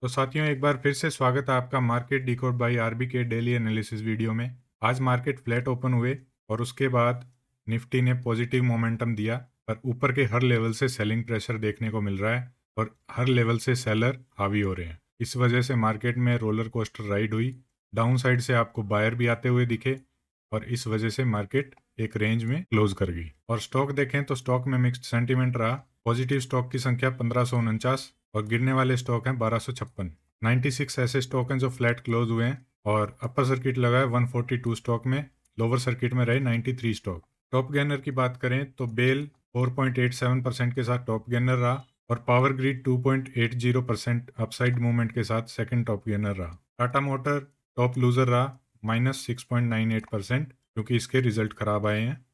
तो साथियों, एक बार फिर से स्वागत है आपका मार्केट डिकोड बाय आरबी के डेली एनालिसिस वीडियो में। आज मार्केट फ्लैट ओपन हुए और उसके बाद निफ्टी ने पॉजिटिव मोमेंटम दिया, पर ऊपर के हर लेवल से सेलिंग प्रेशर देखने को मिल रहा है और हर लेवल से सेलर हावी हो रहे हैं। इस वजह से मार्केट में रोलर कोस्टर राइड हुई। डाउन साइड से आपको बायर भी आते हुए दिखे और इस वजह से मार्केट एक रेंज में क्लोज कर गई। और स्टॉक देखें तो स्टॉक में मिक्स्ड सेंटीमेंट रहा। पॉजिटिव स्टॉक की संख्या 1549 और गिरने वाले स्टॉक हैं 1256। 96 ऐसे स्टॉक हैं जो फ्लैट क्लोज हुए हैं और अपर सर्किट लगा है 142 स्टॉक में। लोअर सर्किट में रहे 93 स्टॉक। टॉप गेनर की बात करें तो बेल 4.87% के साथ टॉप गेनर रहा और पावर ग्रिड 2.80% अपसाइड मूवमेंट के साथ सेकंड टॉप गेनर रहा। टाटा मोटर टॉप लूजर रहा -6.98%, क्योंकि इसके रिजल्ट खराब आए हैं।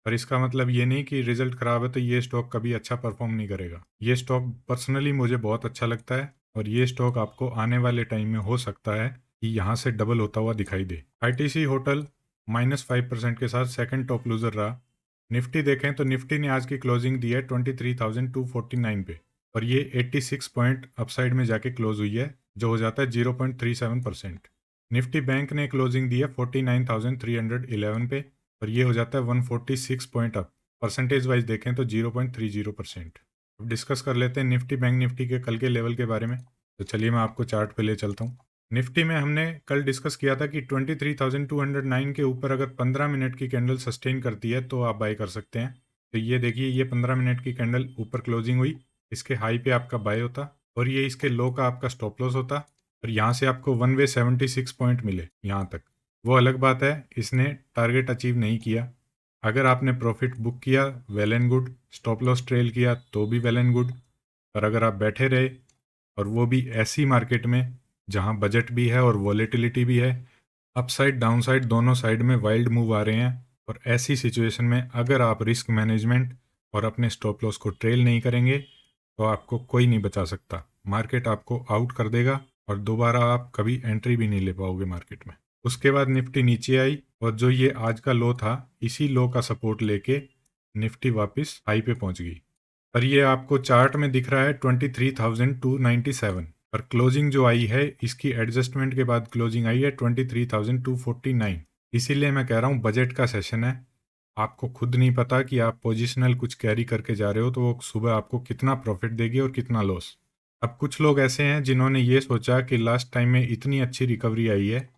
पर इसका मतलब ये नहीं कि रिजल्ट खराब है तो ये स्टॉक कभी अच्छा परफॉर्म नहीं करेगा। ये स्टॉक पर्सनली मुझे बहुत अच्छा लगता है और ये स्टॉक आपको आने वाले टाइम में हो सकता है कि यहाँ से डबल होता हुआ दिखाई दे। आईटीसी होटल -5% के साथ सेकंड टॉप लूजर रहा। निफ्टी देखें तो निफ्टी ने आज की क्लोजिंग दी है 23,249 पे और ये 86 पॉइंट अपसाइड में जाके क्लोज हुई है, जो हो जाता है 0.37%। निफ्टी बैंक ने क्लोजिंग दी है 49,311 पे और ये हो जाता है 146 पॉइंट अप। परसेंटेज वाइज देखें तो 0.30%। अब डिस्कस कर लेते हैं निफ्टी बैंक निफ्टी के कल के लेवल के बारे में। तो चलिए मैं आपको चार्ट पे ले चलता हूँ। निफ्टी में हमने कल डिस्कस किया था कि 23,209 के ऊपर अगर 15 मिनट की कैंडल सस्टेन करती है तो आप बाय कर सकते हैं। तो ये देखिए, ये 15 मिनट की कैंडल ऊपर क्लोजिंग हुई, इसके हाई पे आपका बाय होता और ये इसके लो का आपका स्टॉप लॉस होता और यहाँ से आपको वन वे 76 पॉइंट मिले यहाँ तक। वो अलग बात है, इसने टारगेट अचीव नहीं किया। अगर आपने प्रॉफिट बुक किया well and good, stop loss trail किया तो भी वेल एंड गुड। पर अगर आप बैठे रहे और वो भी ऐसी मार्केट में जहां बजट भी है और वॉलेटिलिटी भी है, अपसाइड डाउनसाइड दोनों साइड में वाइल्ड मूव आ रहे हैं, और ऐसी सिचुएशन में अगर आप रिस्क मैनेजमेंट और अपने स्टॉप लॉस को ट्रेल नहीं करेंगे तो आपको कोई नहीं बचा सकता। मार्केट आपको आउट कर देगा और दोबारा आप कभी एंट्री भी नहीं ले पाओगे मार्केट में। उसके बाद निफ्टी नीचे आई और जो ये आज का लो था, इसी लो का सपोर्ट लेके निफ्टी वापस हाई पे पहुंच गई। पर ये आपको चार्ट में दिख रहा है 23,297, पर क्लोजिंग जो आई है इसकी एडजस्टमेंट के बाद क्लोजिंग आई है 23,249। इसीलिए मैं कह रहा हूँ बजट का सेशन है। आपको खुद नहीं पता कि आप पोजिशनल कुछ कैरी करके जा रहे हो तो वो सुबह आपको कितना प्रॉफिट देगी और कितना लॉस। अब कुछ लोग ऐसे हैं जिन्होंने ये सोचा कि लास्ट टाइम में इतनी अच्छी रिकवरी आई है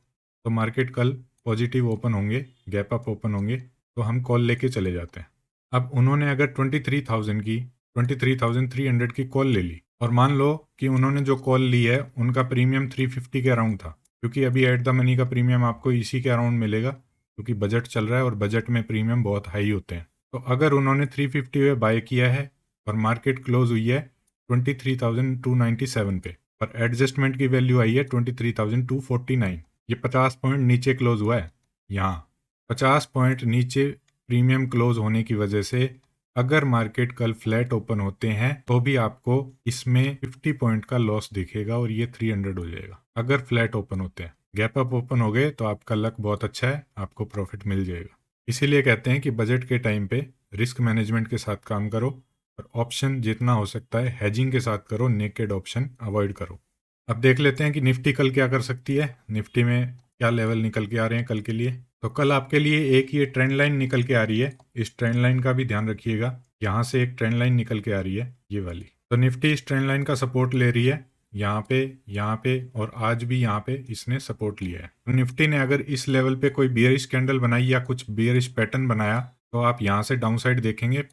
तो मार्केट कल पॉजिटिव ओपन होंगे, गैप अप ओपन होंगे, तो हम कॉल लेके चले जाते हैं। अब उन्होंने अगर 23,300 की कॉल ले ली और मान लो कि उन्होंने जो कॉल ली है उनका प्रीमियम 350 के अराउंड था, क्योंकि अभी एट द मनी का प्रीमियम आपको इसी के अराउंड मिलेगा, क्योंकि बजट चल रहा है और बजट में प्रीमियम बहुत हाई होते हैं। तो अगर उन्होंने 350 पे बाय किया है और मार्केट क्लोज हुई है 23,297 पे, पर एडजस्टमेंट की वैल्यू आई है 23,249। ये 50 पॉइंट नीचे क्लोज हुआ है। यहाँ 50 पॉइंट नीचे प्रीमियम क्लोज होने की वजह से अगर मार्केट कल फ्लैट ओपन होते हैं तो भी आपको इसमें 50 पॉइंट का लॉस दिखेगा और ये 300 हो जाएगा अगर फ्लैट ओपन होते हैं। गैप अप ओपन हो गए तो आपका लक बहुत अच्छा है, आपको प्रॉफिट मिल जाएगा। इसीलिए कहते हैं कि बजट के टाइम पे रिस्क मैनेजमेंट के साथ काम करो और ऑप्शन जितना हो सकता है हेजिंग के साथ करो, नेकेड ऑप्शन अवॉइड करो। अब देख लेते हैं कि निफ्टी कल क्या कर सकती है, निफ्टी में क्या लेवल निकल के आ रहे हैं कल के लिए। तो कल आपके लिए एक ये ट्रेंड लाइन निकल के आ रही है, इस ट्रेंड लाइन का भी ध्यान रखिएगा। यहाँ से एक ट्रेंड लाइन निकल के आ रही है, ये वाली। तो निफ्टी इस ट्रेंड लाइन का सपोर्ट ले रही है यहाँ पे और आज भी यहाँ पे इसने सपोर्ट लिया है। तो निफ्टी ने अगर इस लेवल पे कोई बियरिश कैंडल बनाई या कुछ बियरिश पैटर्न बनाया तो आप यहाँ से डाउन साइड देखेंगे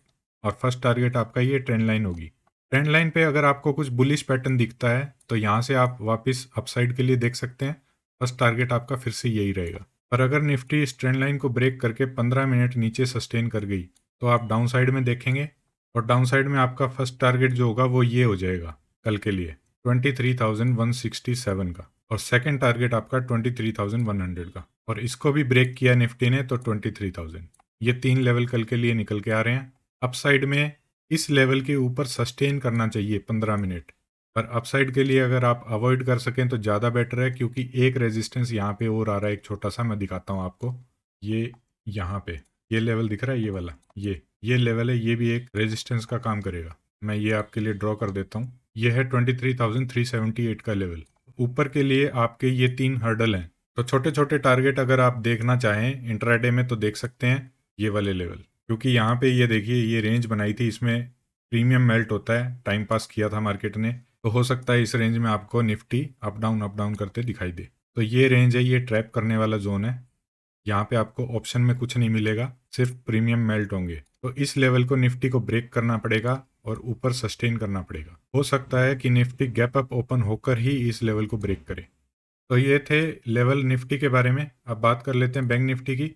और फर्स्ट टारगेट आपका ये ट्रेंड लाइन होगी। ट्रेंड लाइन पे अगर आपको कुछ बुलिश पैटर्न दिखता है तो यहाँ से आप वापस अपसाइड के लिए देख सकते हैं। फर्स्ट टारगेट आपका फिर से यही रहेगा। पर अगर निफ्टी इस ट्रेंड लाइन को ब्रेक करके 15 मिनट नीचे सस्टेन कर गई तो आप डाउन साइड में देखेंगे और डाउन साइड में आपका फर्स्ट टारगेट जो होगा वो ये हो जाएगा कल के लिए 23,167 का, और सेकंड टारगेट आपका 23,100 का। और इसको भी ब्रेक किया निफ्टी ने तो 23,000। ये तीन लेवल कल के लिए निकल के आ रहे हैं। अपसाइड में इस लेवल के ऊपर सस्टेन करना चाहिए 15 मिनट, पर अपसाइड के लिए अगर आप अवॉइड कर सकें तो ज़्यादा बेटर है, क्योंकि एक रेजिस्टेंस यहाँ पे और आ रहा है, एक छोटा सा मैं दिखाता हूँ आपको। ये यहाँ पे ये लेवल दिख रहा है, ये वाला, ये लेवल है, ये भी एक रेजिस्टेंस का काम करेगा। मैं ये आपके लिए ड्रॉ कर देता हूँ। ये है 23,378 का लेवल। ऊपर के लिए आपके ये 3 हर्डल हैं। तो छोटे छोटे टारगेट अगर आप देखना चाहें इंट्राडे में तो देख सकते हैं ये वाले लेवल, क्योंकि यहाँ पे ये देखिए ये रेंज बनाई थी, इसमें प्रीमियम मेल्ट होता है, टाइम पास किया था मार्केट ने, तो हो सकता है इस रेंज में आपको निफ्टी अप डाउन करते दिखाई दे। तो ये रेंज है, ये ट्रैप करने वाला जोन है। यहाँ पे आपको ऑप्शन में कुछ नहीं मिलेगा, सिर्फ प्रीमियम मेल्ट होंगे। तो इस लेवल को निफ्टी को ब्रेक करना पड़ेगा और ऊपर सस्टेन करना पड़ेगा। हो सकता है कि निफ्टी गैप अप ओपन होकर ही इस लेवल को ब्रेक करे। तो ये थे लेवल निफ्टी के बारे में। अब बात कर लेते हैं बैंक निफ्टी की।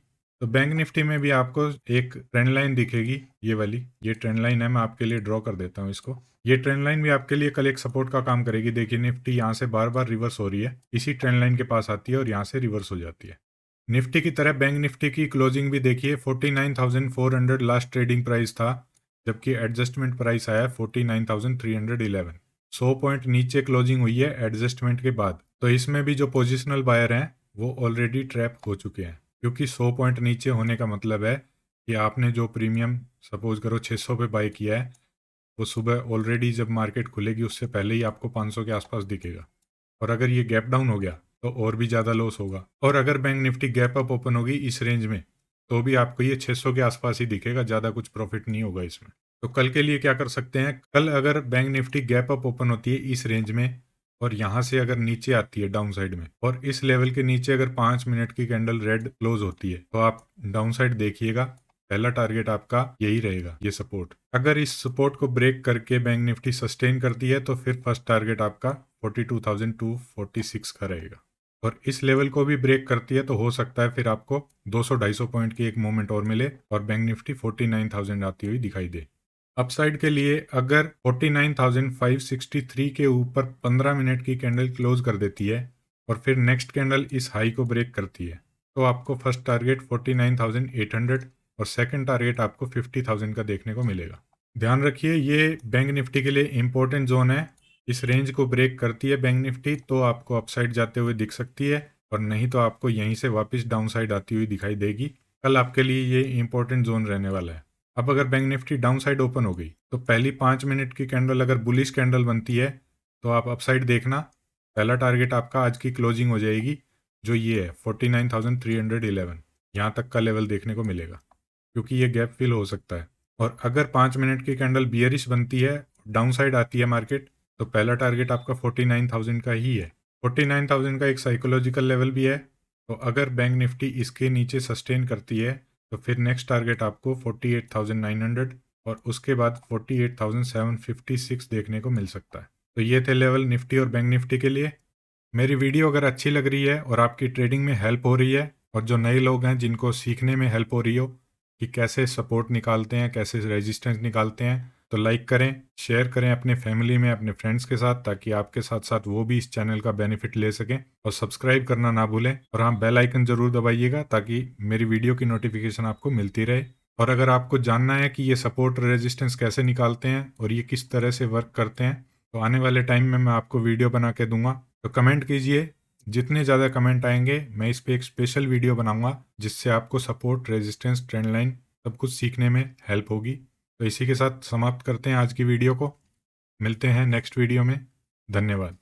तो बैंक निफ्टी में भी आपको एक ट्रेंड लाइन दिखेगी, ये वाली, ये ट्रेंड लाइन है, मैं आपके लिए ड्रॉ कर देता हूँ इसको। ये ट्रेंड लाइन भी आपके लिए कल एक सपोर्ट का काम करेगी। देखिए निफ्टी यहाँ से बार बार रिवर्स हो रही है, इसी ट्रेंड लाइन के पास आती है और यहाँ से रिवर्स हो जाती है। निफ्टी की तरह बैंक निफ्टी की क्लोजिंग भी देखिए, 49,400 लास्ट ट्रेडिंग प्राइस था, जबकि एडजस्टमेंट प्राइस आया 49,311। 100 पॉइंट नीचे क्लोजिंग हुई है एडजस्टमेंट के बाद। तो इसमें भी जो पोजिशनल बायर हैं वो ऑलरेडी ट्रैप हो चुके हैं, क्योंकि 100 पॉइंट नीचे होने का मतलब है कि आपने जो प्रीमियम सपोज करो 600 पे बाय किया है, वो सुबह ऑलरेडी जब मार्केट खुलेगी उससे पहले ही आपको 500 के आसपास दिखेगा। और अगर ये गैप डाउन हो गया तो और भी ज़्यादा लॉस होगा। और अगर bank Nifty gap up open होगी इस रेंज में तो भी आपको ये 600 के आसपास ही दिखेगा, ज़्यादा कुछ प्रॉफिट नहीं होगा इसमें। तो कल के लिए क्या कर सकते हैं, कल अगर bank Nifty gap up open होती है इस रेंज में और यहाँ से अगर नीचे आती है डाउन साइड में और इस लेवल के नीचे अगर 5 मिनट की कैंडल रेड क्लोज होती है तो आप डाउन साइड देखिएगा, पहला टारगेट आपका यही रहेगा, ये सपोर्ट। अगर इस सपोर्ट को ब्रेक करके बैंक निफ्टी सस्टेन करती है तो फिर फर्स्ट टारगेट आपका 42,246 का रहेगा। और इस लेवल को भी ब्रेक करती है तो हो सकता है फिर आपको 200-250 पॉइंट की एक मोमेंट और मिले और बैंक निफ्टी 49,000 आती हुई दिखाई दे। अपसाइड के लिए अगर 49,563 के ऊपर 15 मिनट की कैंडल क्लोज कर देती है और फिर नेक्स्ट कैंडल इस हाई को ब्रेक करती है तो आपको फर्स्ट टारगेट 49,800 और सेकंड टारगेट आपको 50,000 का देखने को मिलेगा। ध्यान रखिए ये बैंक निफ्टी के लिए इंपॉर्टेंट जोन है। इस रेंज को ब्रेक करती है बैंक निफ्टी तो आपको अपसाइड जाते हुए दिख सकती है और नहीं तो आपको यहीं से वापस डाउन साइड आती हुई दिखाई देगी। कल आपके लिए ये इंपॉर्टेंट जोन रहने वाला है। अब अगर bank Nifty down side open हो गई तो पहली 5 मिनट की कैंडल अगर बुलिश कैंडल बनती है तो आप अपसाइड देखना, पहला टारगेट आपका आज की क्लोजिंग हो जाएगी जो ये है 49,311, यहाँ तक का लेवल देखने को मिलेगा, क्योंकि ये गैप फिल हो सकता है। और अगर 5 मिनट की कैंडल बियरिश बनती है, डाउन साइड आती है मार्केट, तो पहला टारगेट आपका 49,000 का ही है। 49,000 का एक साइकोलॉजिकल लेवल भी है, तो अगर बैंक निफ्टी इसके नीचे सस्टेन करती है तो फिर नेक्स्ट टारगेट आपको 48,900 और उसके बाद 48,756 देखने को मिल सकता है। तो ये थे लेवल निफ्टी और बैंक निफ्टी के लिए। मेरी वीडियो अगर अच्छी लग रही है और आपकी ट्रेडिंग में हेल्प हो रही है और जो नए लोग हैं जिनको सीखने में हेल्प हो रही हो कि कैसे सपोर्ट निकालते हैं, कैसे रेजिस्टेंस निकालते हैं, तो लाइक करें, शेयर करें अपने फैमिली में, अपने फ्रेंड्स के साथ, ताकि आपके साथ साथ वो भी इस चैनल का बेनिफिट ले सकें। और सब्सक्राइब करना ना भूलें और हाँ, बेल आइकन ज़रूर दबाइएगा ताकि मेरी वीडियो की नोटिफिकेशन आपको मिलती रहे। और अगर आपको जानना है कि ये सपोर्ट रेजिस्टेंस कैसे निकालते हैं और ये किस तरह से वर्क करते हैं तो आने वाले टाइम में मैं आपको वीडियो बना के दूंगा। तो कमेंट कीजिए, जितने ज़्यादा कमेंट आएंगे मैं इस पर एक स्पेशल वीडियो बनाऊंगा जिससे आपको सपोर्ट, रेजिस्टेंस, ट्रेंड लाइन सब कुछ सीखने में हेल्प होगी। तो इसी के साथ समाप्त करते हैं आज की वीडियो को। मिलते हैं नेक्स्ट वीडियो में। धन्यवाद।